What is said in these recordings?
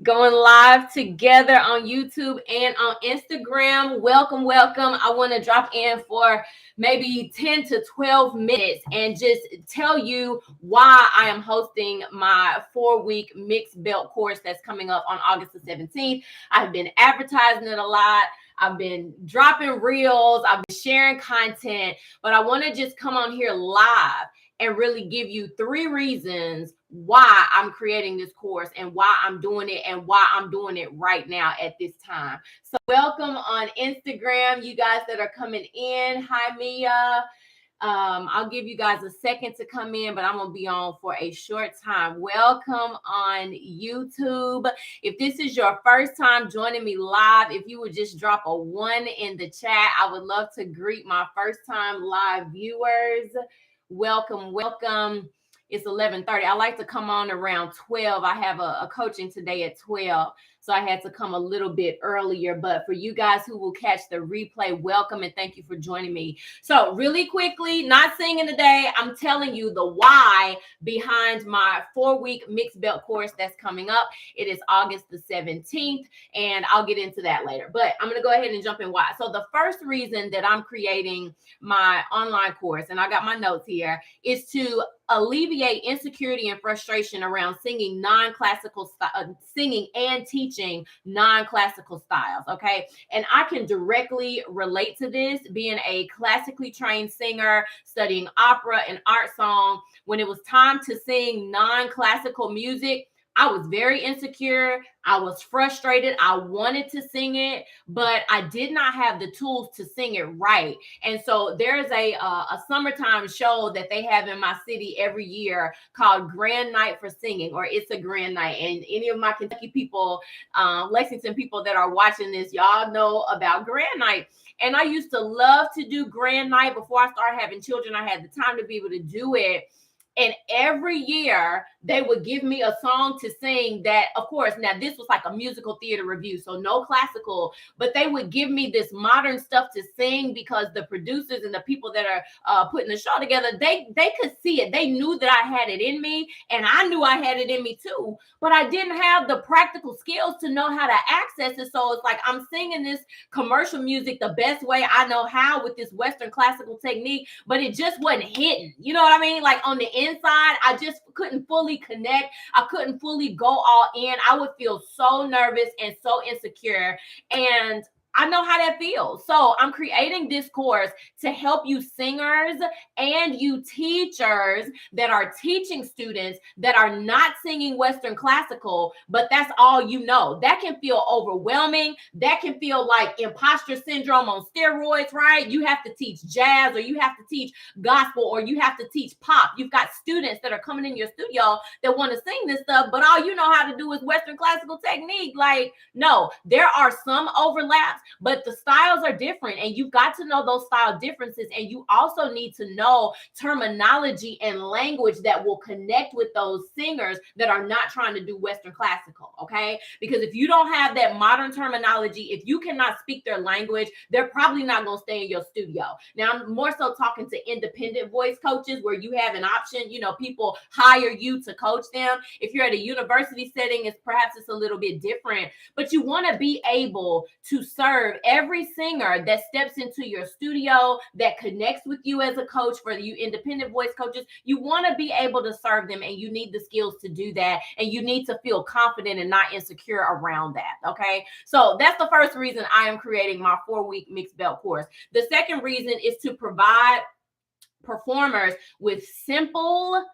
going live together on YouTube and on Instagram. Welcome, welcome. I want to drop in for maybe 10 to 12 minutes and just tell you why I am hosting my 4-week mixed belt course that's coming up on August the 17th. I've been advertising it a lot. I've been dropping reels. I've been sharing content, but I want to just come on here live and really give you 3 reasons why I'm creating this course and why I'm doing it and why I'm doing it right now at this time. So welcome on Instagram, you guys that are coming in. Hi, Mia. I'll give you guys a second to come in, but I'm going to be on for a short time. Welcome on YouTube. If this is your first time joining me live, if you would just drop a 1 in the chat, I would love to greet my first time live viewers. Welcome, welcome. It's 11:30. I like to come on around 12. I have a coaching today at 12. So I had to come a little bit earlier. But for you guys who will catch the replay, welcome and thank you for joining me. So really quickly, not singing today, I'm telling you the why behind my 4-week mixed belt course that's coming up. It is August the 17th, and I'll get into that later. But I'm going to go ahead and jump in why. So the first reason that I'm creating my online course, and I got my notes here, is to alleviate insecurity and frustration around singing singing and teaching non-classical styles. Okay. And I can directly relate to this, being a classically trained singer, studying opera and art song. When it was time to sing non-classical music, I was very insecure. I was frustrated. I wanted to sing it, but I did not have the tools to sing it right. And so there's a summertime show that they have in my city every year called Grand Night for Singing, or It's a Grand Night. And any of my Kentucky people, Lexington people that are watching this, y'all know about Grand Night. And I used to love to do Grand Night before I started having children. I had the time to be able to do it. And every year they would give me a song to sing that, of course, now this was like a musical theater review, so no classical, but they would give me this modern stuff to sing because the producers and the people that are putting the show together, they could see it. They knew that I had it in me, and I knew I had it in me too, but I didn't have the practical skills to know how to access it. So it's like I'm singing this commercial music the best way I know how with this Western classical technique, but it just wasn't hitting. You know what I mean? Like on the inside, I just couldn't fully connect. I couldn't fully go all in. I would feel so nervous and so insecure. And I know how that feels. So I'm creating this course to help you singers and you teachers that are teaching students that are not singing Western classical, but that's all you know. That can feel overwhelming. That can feel like imposter syndrome on steroids, right? You have to teach jazz, or you have to teach gospel, or you have to teach pop. You've got students that are coming in your studio that want to sing this stuff, but all you know how to do is Western classical technique. Like, no, there are some overlaps, but the styles are different, and you've got to know those style differences. And you also need to know terminology and language that will connect with those singers that are not trying to do Western classical. Okay. Because if you don't have that modern terminology, if you cannot speak their language, they're probably not going to stay in your studio. Now, I'm more so talking to independent voice coaches where you have an option, people hire you to coach them. If you're at a university setting, it's a little bit different, but you want to be able to serve every singer that steps into your studio, that connects with you as a coach. For you independent voice coaches, you want to be able to serve them, and you need the skills to do that, and you need to feel confident and not insecure around that. Okay, so that's the first reason I am creating my 4-week mixed belt course. The second reason is to provide performers with simple,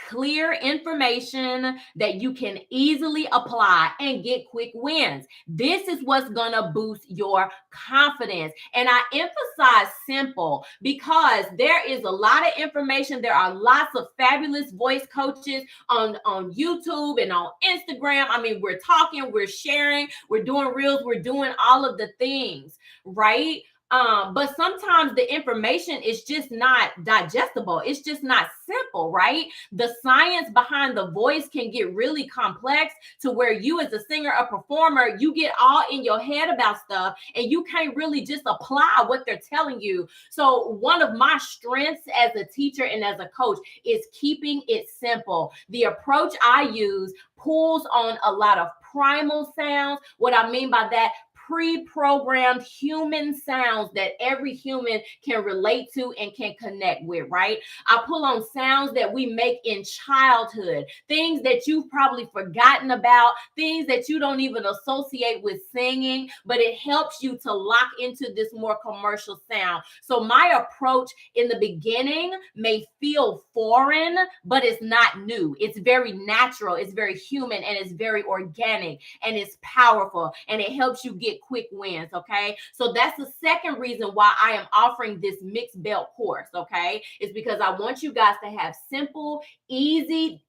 clear information that you can easily apply and get quick wins. This is what's going to boost your confidence. And I emphasize simple because there is a lot of information. There are lots of fabulous voice coaches on YouTube and on Instagram. I mean, we're talking, we're sharing, we're doing reels, we're doing all of the things, right? But sometimes the information is just not digestible. It's just not simple, right? The science behind the voice can get really complex to where you as a singer, a performer, you get all in your head about stuff and you can't really just apply what they're telling you. So one of my strengths as a teacher and as a coach is keeping it simple. The approach I use pulls on a lot of primal sounds. What I mean by that, pre-programmed human sounds that every human can relate to and can connect with, right? I pull on sounds that we make in childhood, things that you've probably forgotten about, things that you don't even associate with singing, but it helps you to lock into this more commercial sound. So my approach in the beginning may feel foreign, but it's not new. It's very natural, it's very human, and it's very organic, and it's powerful, and it helps you get quick wins. Okay, so that's the second reason why I am offering this mixed belt course. Okay, it's because I want you guys to have simple, easily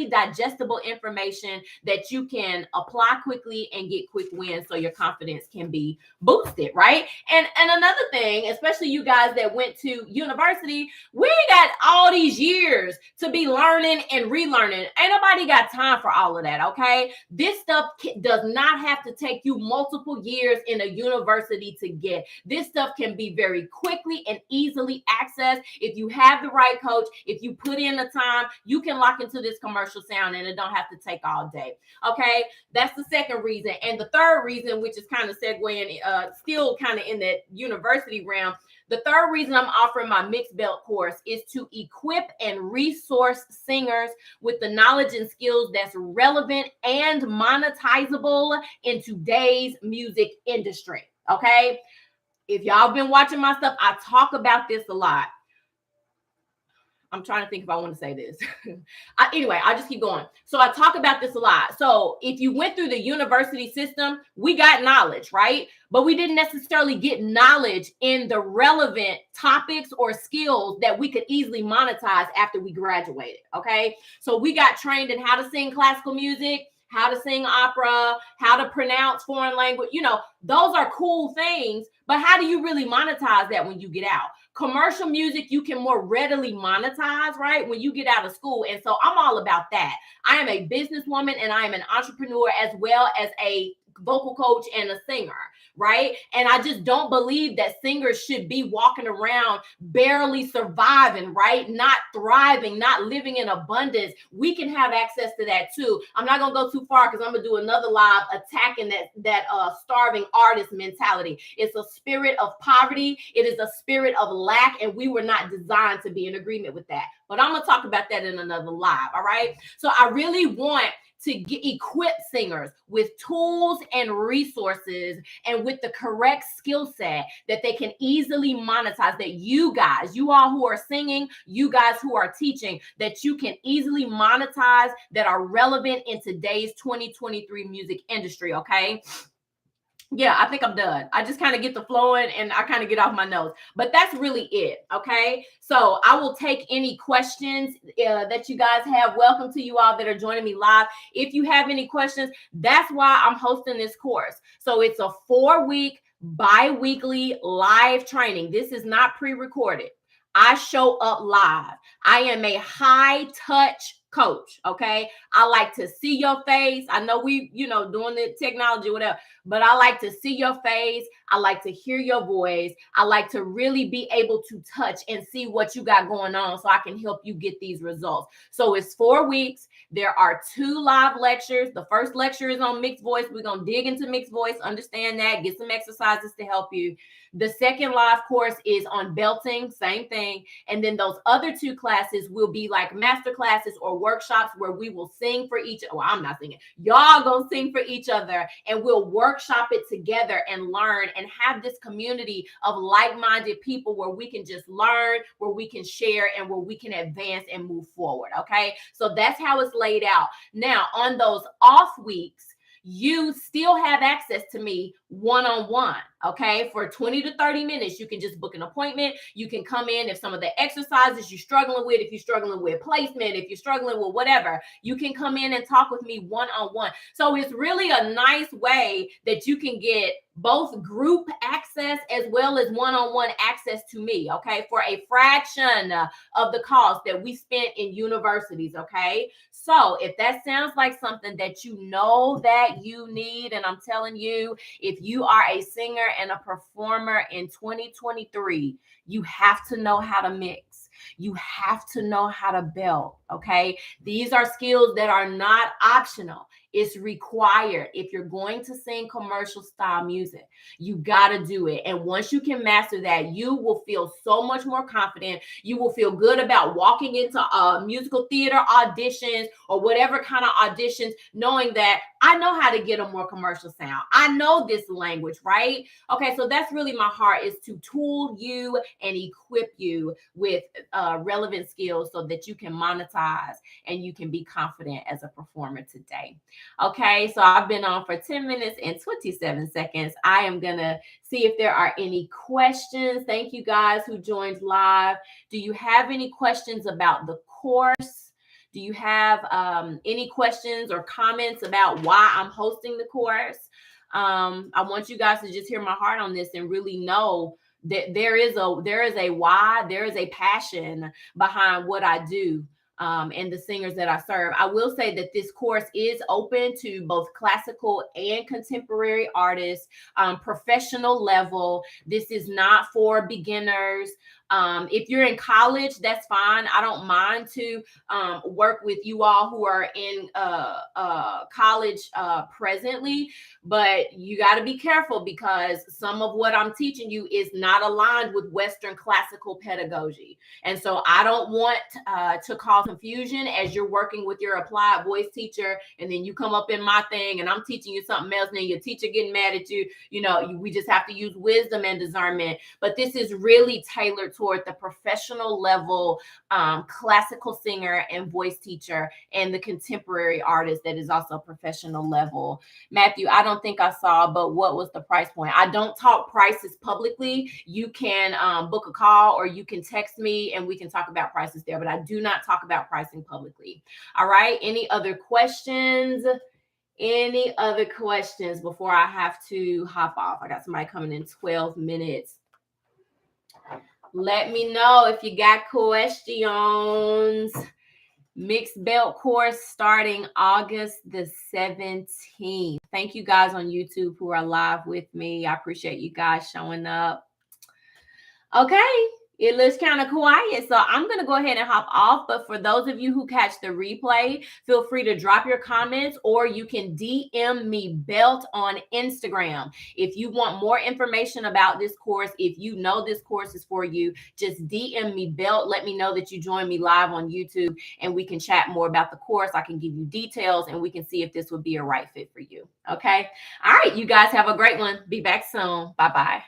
digestible information that you can apply quickly and get quick wins, so your confidence can be boosted, right? And another thing, especially you guys that went to university, we got all these years to be learning and relearning. Ain't nobody got time for all of that. Okay, this stuff does not have to take you multiple years in a university to get. This stuff can be very quickly and easily accessed. If you have the right coach, if you put in the time, you can lock into this commercial sound and it don't have to take all day. Okay, that's the second reason. And the third reason, which is kind of segueing, still kind of in that university realm, the third reason I'm offering my mixed belt course is to equip and resource singers with the knowledge and skills that's relevant and monetizable in today's music industry. Okay, if y'all been watching my stuff, I talk about this a lot. I'm trying to think if I want to say this. Anyway, I'll just keep going. So I talk about this a lot. So if you went through the university system, we got knowledge, right? But we didn't necessarily get knowledge in the relevant topics or skills that we could easily monetize after we graduated, okay? So we got trained in how to sing classical music, how to sing opera, how to pronounce foreign language. You know, those are cool things, but how do you really monetize that when you get out? Commercial music, you can more readily monetize, right? When you get out of school. And so I'm all about that. I am a businesswoman and I am an entrepreneur as well as a vocal coach and a singer, right? And I just don't believe that singers should be walking around barely surviving, right? Not thriving, not living in abundance. We can have access to that too. I'm not gonna go too far because I'm gonna do another live attacking that starving artist mentality. It's a spirit of poverty. It is a spirit of lack, and we were not designed to be in agreement with that. But I'm gonna talk about that in another live. All right. So I really want to equip singers with tools and resources and with the correct skill set that they can easily monetize, that you guys, you all who are singing, you guys who are teaching, that you can easily monetize, that are relevant in today's 2023 music industry, okay? Yeah, I think I'm done. I just kind of get the flowing and I kind of get off my nose, but that's really it. Okay. So I will take any questions that you guys have. Welcome to you all that are joining me live. If you have any questions, that's why I'm hosting this course. So it's a 4-week bi-weekly live training. This is not pre-recorded. I show up live. I am a high touch coach. Okay. I like to see your face. I know we, doing the technology, whatever, but I like to see your face. I like to hear your voice. I like to really be able to touch and see what you got going on so I can help you get these results. So it's 4 weeks. There are 2 live lectures. The first lecture is on mixed voice. We're going to dig into mixed voice, understand that, get some exercises to help you. The second live course is on belting, same thing. And then those other 2 classes will be like master classes or workshops where we will sing for each. Well, I'm not singing. Y'all gonna sing for each other, and we'll workshop it together and learn and have this community of like-minded people where we can just learn, where we can share, and where we can advance and move forward. Okay, so that's how it's laid out. Now, on those off weeks, you still have access to me one-on-one. Okay, for 20 to 30 minutes, you can just book an appointment. You can come in if some of the exercises you're struggling with, if you're struggling with placement, if you're struggling with whatever, you can come in and talk with me one-on-one. So it's really a nice way that you can get both group access as well as one-on-one access to me, okay, for a fraction of the cost that we spent in universities, okay? So if that sounds like something that you know that you need, and I'm telling you, if you are a singer and a performer in 2023, you have to know how to mix. You have to know how to belt, okay? These are skills that are not optional. It's required. If you're going to sing commercial style music, you got to do it. And once you can master that, you will feel so much more confident. You will feel good about walking into musical theater auditions or whatever kind of auditions, knowing that I know how to get a more commercial sound. I know this language, right? Okay, so that's really my heart, is to tool you and equip you with relevant skills so that you can monetize and you can be confident as a performer today. Okay, so I've been on for 10 minutes and 27 seconds. I am going to see if there are any questions. Thank you guys who joined live. Do you have any questions about the course? Do you have any questions or comments about why I'm hosting the course? I want you guys to just hear my heart on this and really know that there is a why, there is a passion behind what I do. And the singers that I serve. I will say that this course is open to both classical and contemporary artists, professional level. This is not for beginners. If you're in college, that's fine. I don't mind to work with you all who are in college presently, but you got to be careful because some of what I'm teaching you is not aligned with Western classical pedagogy. And so I don't want to cause confusion as you're working with your applied voice teacher, and then you come up in my thing and I'm teaching you something else, and then your teacher getting mad at you. We just have to use wisdom and discernment. But this is really tailored toward the professional level classical singer and voice teacher, and the contemporary artist that is also professional level. Matthew, I don't think I saw, but what was the price point? I don't talk prices publicly. You can book a call or you can text me and we can talk about prices there, but I do not talk about pricing publicly. All right. Any other questions? Any other questions before I have to hop off? I got somebody coming in 12 minutes. Let me know if you got questions. Mixed belt course starting August the 17th. Thank you guys on YouTube who are live with me. I appreciate you guys showing up. Okay. It looks kind of quiet, so I'm going to go ahead and hop off. But for those of you who catch the replay, feel free to drop your comments, or you can DM me Belt on Instagram. If you want more information about this course, if you know this course is for you, just DM me Belt. Let me know that you joined me live on YouTube, and we can chat more about the course. I can give you details, and we can see if this would be a right fit for you. Okay. All right. You guys have a great one. Be back soon. Bye-bye.